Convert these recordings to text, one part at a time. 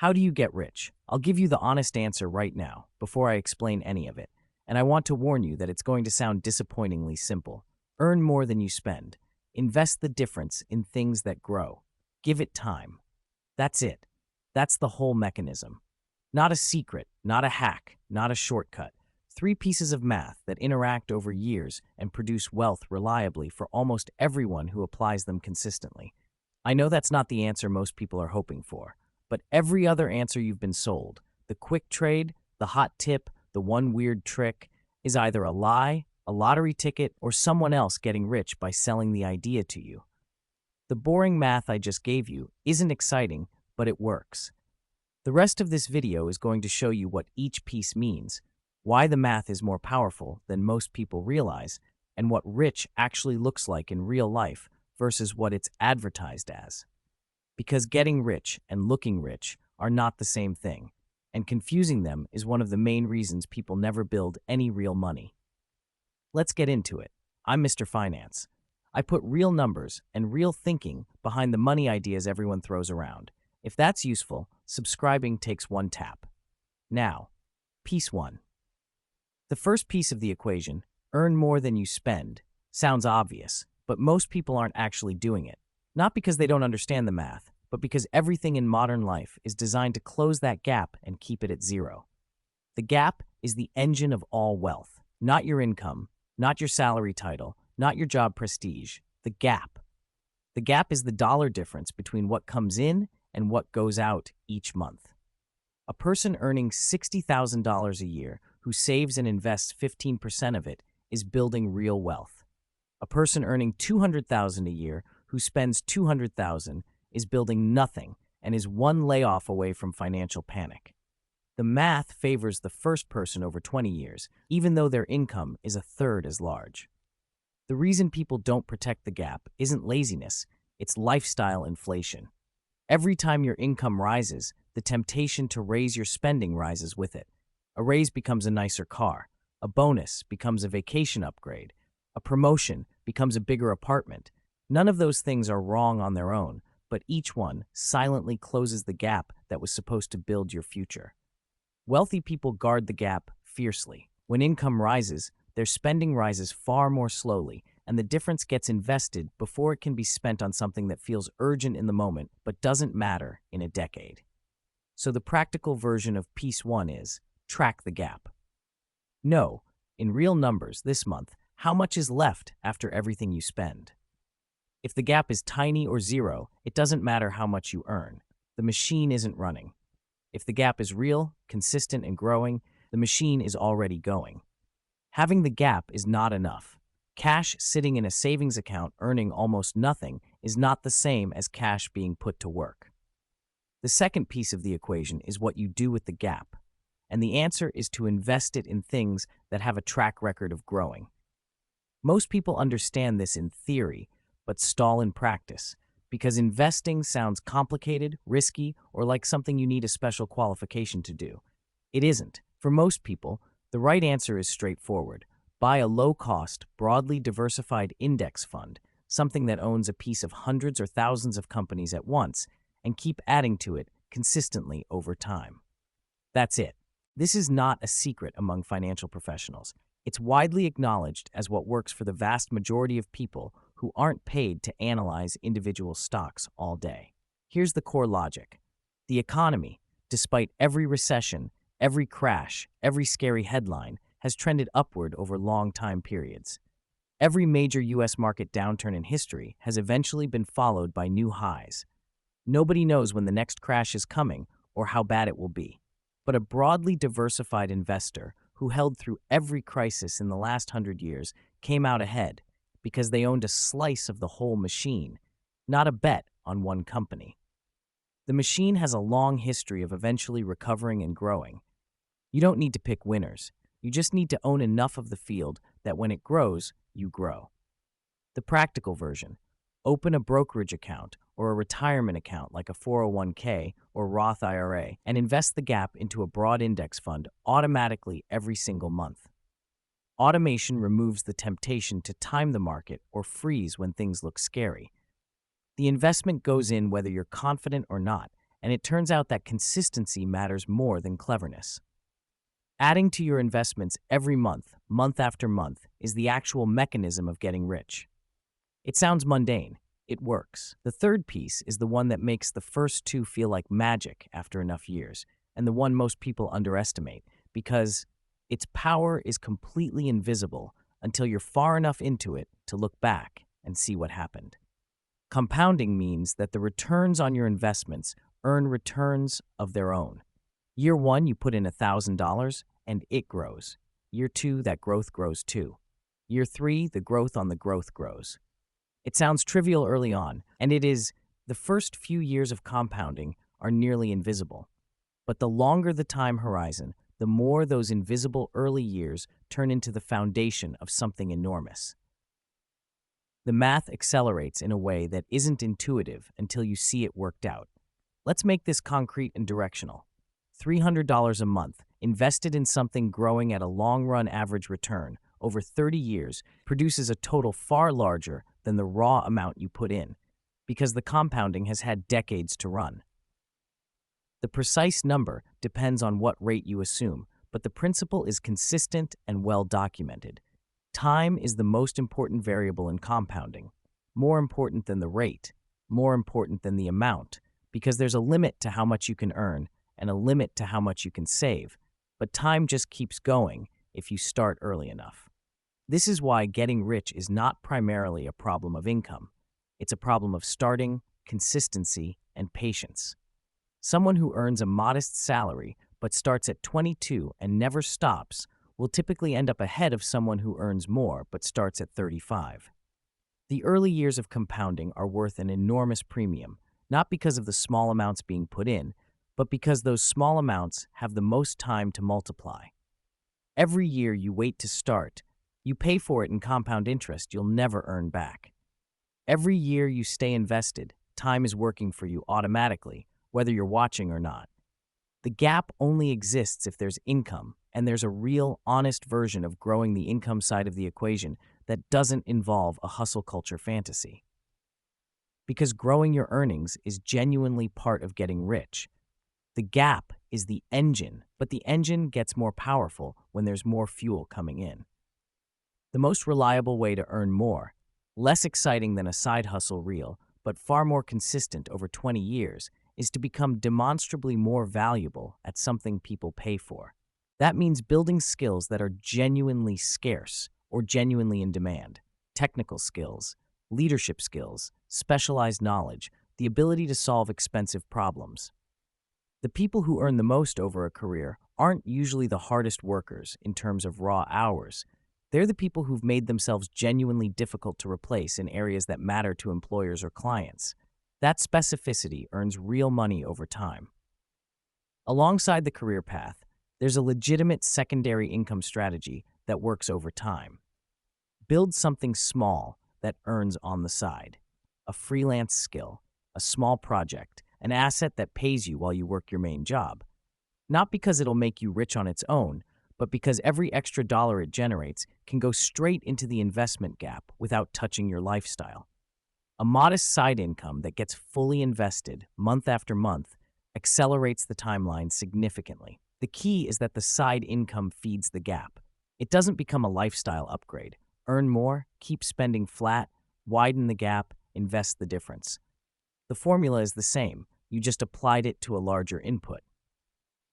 How do you get rich? I'll give you the honest answer right now, before I explain any of it. And I want to warn you that it's going to sound disappointingly simple. Earn more than you spend. Invest the difference in things that grow. Give it time. That's it. That's the whole mechanism. Not a secret, not a hack, not a shortcut. Three pieces of math that interact over years and produce wealth reliably for almost everyone who applies them consistently. I know that's not the answer most people are hoping for, but every other answer you've been sold, the quick trade, the hot tip, the one weird trick, is either a lie, a lottery ticket, or someone else getting rich by selling the idea to you. The boring math I just gave you isn't exciting, but it works. The rest of this video is going to show you what each piece means, why the math is more powerful than most people realize, and what rich actually looks like in real life versus what it's advertised as. Because getting rich and looking rich are not the same thing, and confusing them is one of the main reasons people never build any real money. Let's get into it. I'm Mr. Finance. I put real numbers and real thinking behind the money ideas everyone throws around. If that's useful, subscribing takes one tap. Now, piece one. The first piece of the equation, earn more than you spend, sounds obvious, but most people aren't actually doing it. Not because they don't understand the math, but because everything in modern life is designed to close that gap and keep it at zero. The gap is the engine of all wealth, not your income, not your salary title, not your job prestige, the gap. The gap is the dollar difference between what comes in and what goes out each month. A person earning $60,000 a year who saves and invests 15% of it is building real wealth. A person earning $200,000 a year who spends $200,000 is building nothing and is one layoff away from financial panic. The math favors the first person over 20 years, even though their income is a third as large. The reason people don't protect the gap isn't laziness, it's lifestyle inflation. Every time your income rises, the temptation to raise your spending rises with it. A raise becomes a nicer car. A bonus becomes a vacation upgrade. A promotion becomes a bigger apartment. None of those things are wrong on their own, but each one silently closes the gap that was supposed to build your future. Wealthy people guard the gap fiercely. When income rises, their spending rises far more slowly, and the difference gets invested before it can be spent on something that feels urgent in the moment but doesn't matter in a decade. So the practical version of piece one is, track the gap. Know, in real numbers this month, how much is left after everything you spend. If the gap is tiny or zero, it doesn't matter how much you earn. The machine isn't running. If the gap is real, consistent, and growing, the machine is already going. Having the gap is not enough. Cash sitting in a savings account earning almost nothing is not the same as cash being put to work. The second piece of the equation is what you do with the gap, and the answer is to invest it in things that have a track record of growing. Most people understand this in theory, but stall in practice, because investing sounds complicated, risky, or like something you need a special qualification to do. It isn't. For most people, the right answer is straightforward. Buy a low-cost, broadly diversified index fund, something that owns a piece of hundreds or thousands of companies at once, and keep adding to it consistently over time. That's it. This is not a secret among financial professionals. It's widely acknowledged as what works for the vast majority of people who aren't paid to analyze individual stocks all day. Here's the core logic. The economy, despite every recession, every crash, every scary headline, has trended upward over long time periods. Every major U.S. market downturn in history has eventually been followed by new highs. Nobody knows when the next crash is coming or how bad it will be. But a broadly diversified investor who held through every crisis in the last 100 years came out ahead because they owned a slice of the whole machine, not a bet on one company. The machine has a long history of eventually recovering and growing. You don't need to pick winners. You just need to own enough of the field that when it grows, you grow. The practical version: open a brokerage account or a retirement account like a 401k or Roth IRA and invest the gap into a broad index fund automatically every single month. Automation removes the temptation to time the market or freeze when things look scary. The investment goes in whether you're confident or not, and it turns out that consistency matters more than cleverness. Adding to your investments every month, month after month, is the actual mechanism of getting rich. It sounds mundane. It works. The third piece is the one that makes the first two feel like magic after enough years, and the one most people underestimate, because its power is completely invisible until you're far enough into it to look back and see what happened. Compounding means that the returns on your investments earn returns of their own. Year one, you put in $1,000 and it grows. Year two, that growth grows too. Year three, the growth on the growth grows. It sounds trivial early on, and it is. The first few years of compounding are nearly invisible. But the longer the time horizon, the more those invisible early years turn into the foundation of something enormous. The math accelerates in a way that isn't intuitive until you see it worked out. Let's make this concrete and directional. $300 a month, invested in something growing at a long-run average return over 30 years, produces a total far larger than the raw amount you put in, because the compounding has had decades to run. The precise number depends on what rate you assume, but the principle is consistent and well documented. Time is the most important variable in compounding, more important than the rate, more important than the amount, because there's a limit to how much you can earn and a limit to how much you can save, but time just keeps going if you start early enough. This is why getting rich is not primarily a problem of income. It's a problem of starting, consistency, and patience. Someone who earns a modest salary but starts at 22 and never stops will typically end up ahead of someone who earns more but starts at 35. The early years of compounding are worth an enormous premium, not because of the small amounts being put in, but because those small amounts have the most time to multiply. Every year you wait to start, you pay for it in compound interest you'll never earn back. Every year you stay invested, time is working for you automatically, whether you're watching or not. The gap only exists if there's income, and there's a real, honest version of growing the income side of the equation that doesn't involve a hustle culture fantasy. Because growing your earnings is genuinely part of getting rich. The gap is the engine, but the engine gets more powerful when there's more fuel coming in. The most reliable way to earn more, less exciting than a side hustle reel, but far more consistent over 20 years, is to become demonstrably more valuable at something people pay for. That means building skills that are genuinely scarce or genuinely in demand. Technical skills, leadership skills, specialized knowledge, the ability to solve expensive problems. The people who earn the most over a career aren't usually the hardest workers in terms of raw hours. They're the people who've made themselves genuinely difficult to replace in areas that matter to employers or clients. That specificity earns real money over time. Alongside the career path, there's a legitimate secondary income strategy that works over time. Build something small that earns on the side. A freelance skill, a small project, an asset that pays you while you work your main job. Not because it'll make you rich on its own, but because every extra dollar it generates can go straight into the investment gap without touching your lifestyle. A modest side income that gets fully invested month after month accelerates the timeline significantly. The key is that the side income feeds the gap. It doesn't become a lifestyle upgrade. Earn more, keep spending flat, widen the gap, invest the difference. The formula is the same, you just applied it to a larger input.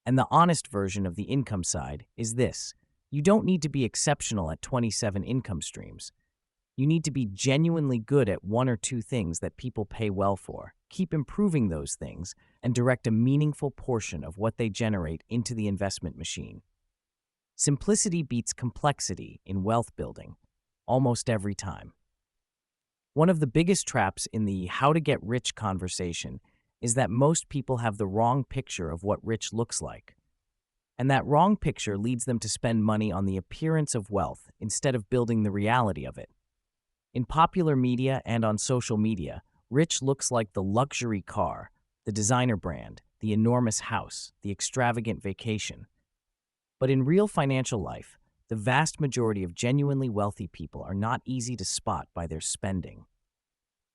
And the honest version of the income side is this: you don't need to be exceptional at 27 income streams. You need to be genuinely good at one or two things that people pay well for. Keep improving those things and direct a meaningful portion of what they generate into the investment machine. Simplicity beats complexity in wealth building, almost every time. One of the biggest traps in the how to get rich conversation is that most people have the wrong picture of what rich looks like. And that wrong picture leads them to spend money on the appearance of wealth instead of building the reality of it. In popular media and on social media, rich looks like the luxury car, the designer brand, the enormous house, the extravagant vacation. But in real financial life, the vast majority of genuinely wealthy people are not easy to spot by their spending.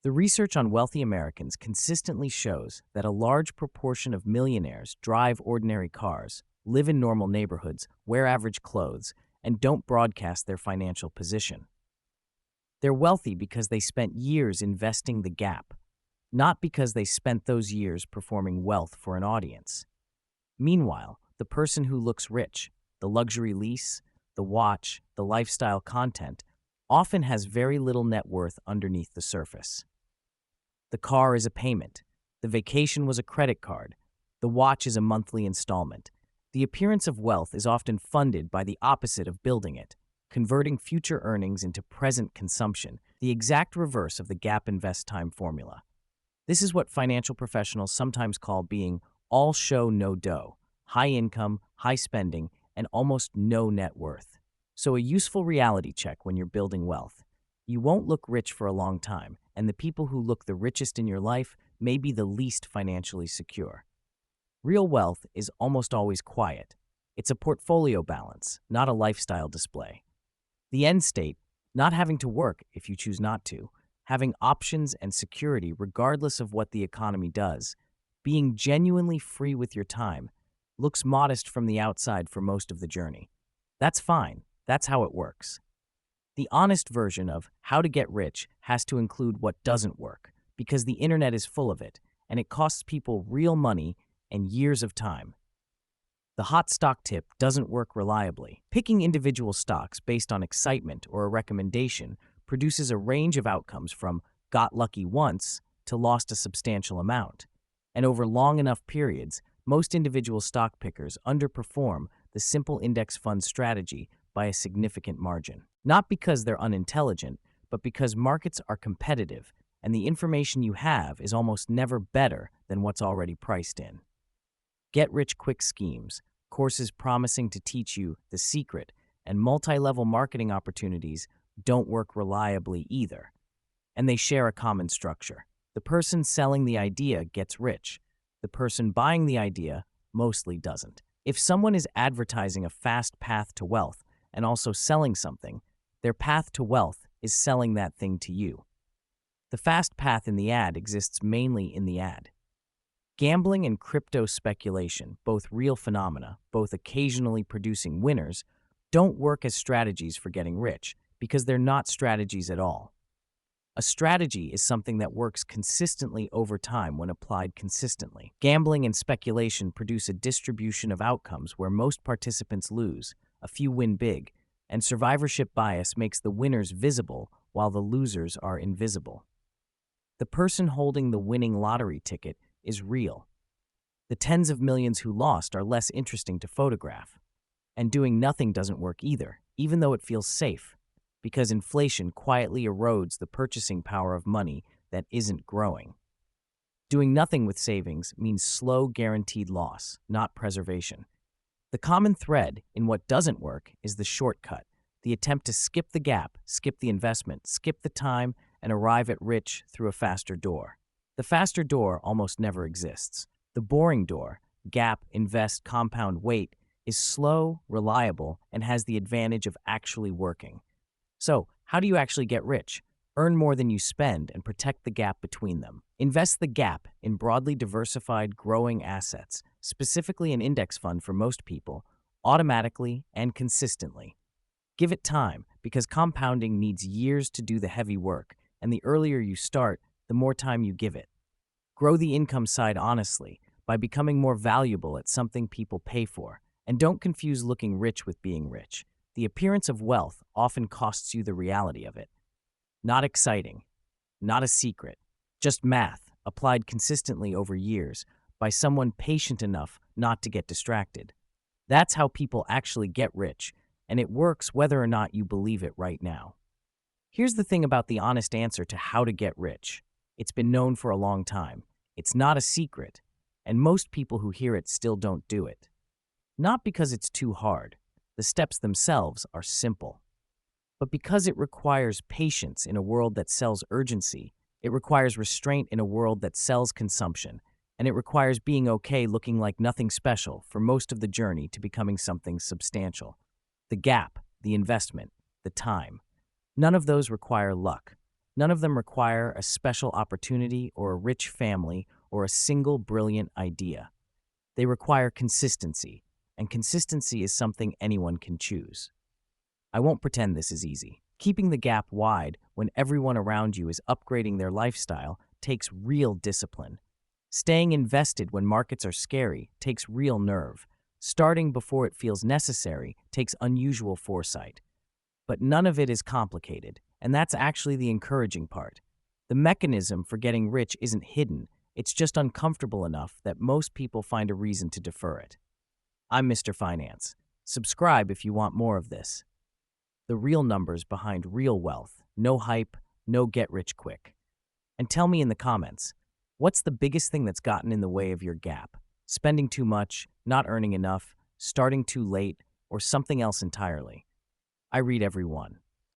The research on wealthy Americans consistently shows that a large proportion of millionaires drive ordinary cars, live in normal neighborhoods, wear average clothes, and don't broadcast their financial position. They're wealthy because they spent years investing the gap, not because they spent those years performing wealth for an audience. Meanwhile, the person who looks rich, the luxury lease, the watch, the lifestyle content, often has very little net worth underneath the surface. The car is a payment. The vacation was a credit card. The watch is a monthly installment. The appearance of wealth is often funded by the opposite of building it, converting future earnings into present consumption, the exact reverse of the gap invest time formula. This is what financial professionals sometimes call being all show, no dough, high income, high spending, and almost no net worth. So a useful reality check when you're building wealth. You won't look rich for a long time, and the people who look the richest in your life may be the least financially secure. Real wealth is almost always quiet. It's a portfolio balance, not a lifestyle display. The end state, not having to work if you choose not to, having options and security regardless of what the economy does, being genuinely free with your time, looks modest from the outside for most of the journey. That's fine. That's how it works. The honest version of how to get rich has to include what doesn't work, because the internet is full of it, and it costs people real money and years of time. The hot stock tip doesn't work reliably. Picking individual stocks based on excitement or a recommendation produces a range of outcomes from got lucky once to lost a substantial amount. And over long enough periods, most individual stock pickers underperform the simple index fund strategy by a significant margin. Not because they're unintelligent, but because markets are competitive and the information you have is almost never better than what's already priced in. Get-rich-quick schemes, courses promising to teach you the secret, and multi-level marketing opportunities don't work reliably either. And they share a common structure. The person selling the idea gets rich. The person buying the idea mostly doesn't. If someone is advertising a fast path to wealth and also selling something, their path to wealth is selling that thing to you. The fast path in the ad exists mainly in the ad. Gambling and crypto speculation, both real phenomena, both occasionally producing winners, don't work as strategies for getting rich because they're not strategies at all. A strategy is something that works consistently over time when applied consistently. Gambling and speculation produce a distribution of outcomes where most participants lose, a few win big, and survivorship bias makes the winners visible while the losers are invisible. The person holding the winning lottery ticket is real. The tens of millions who lost are less interesting to photograph. And doing nothing doesn't work either, even though it feels safe, because inflation quietly erodes the purchasing power of money that isn't growing. Doing nothing with savings means slow, guaranteed loss, not preservation. The common thread in what doesn't work is the shortcut, the attempt to skip the gap, skip the investment, skip the time, and arrive at rich through a faster door. The faster door almost never exists. The boring door, gap, invest, compound, wait, is slow, reliable, and has the advantage of actually working. So, how do you actually get rich? Earn more than you spend and protect the gap between them. Invest the gap in broadly diversified, growing assets, specifically an index fund for most people, automatically and consistently. Give it time, because compounding needs years to do the heavy work, and the earlier you start, the more time you give it. Grow the income side honestly by becoming more valuable at something people pay for, and don't confuse looking rich with being rich. The appearance of wealth often costs you the reality of it. Not exciting, not a secret, just math applied consistently over years by someone patient enough not to get distracted. That's how people actually get rich, and it works whether or not you believe it right now. Here's the thing about the honest answer to how to get rich. It's been known for a long time. It's not a secret, and most people who hear it still don't do it. Not because it's too hard. The steps themselves are simple. But because it requires patience in a world that sells urgency, it requires restraint in a world that sells consumption, and it requires being okay looking like nothing special for most of the journey to becoming something substantial. The gap, the investment, the time. None of those require luck. None of them require a special opportunity or a rich family or a single brilliant idea. They require consistency, and consistency is something anyone can choose. I won't pretend this is easy. Keeping the gap wide when everyone around you is upgrading their lifestyle takes real discipline. Staying invested when markets are scary takes real nerve. Starting before it feels necessary takes unusual foresight. But none of it is complicated, and that's actually the encouraging part. The mechanism for getting rich isn't hidden, it's just uncomfortable enough that most people find a reason to defer it. I'm Mr. Finance. Subscribe if you want more of this. The real numbers behind real wealth. No hype, no get rich quick. And tell me in the comments, what's the biggest thing that's gotten in the way of your gap? Spending too much, not earning enough, starting too late, or something else entirely? I read every one.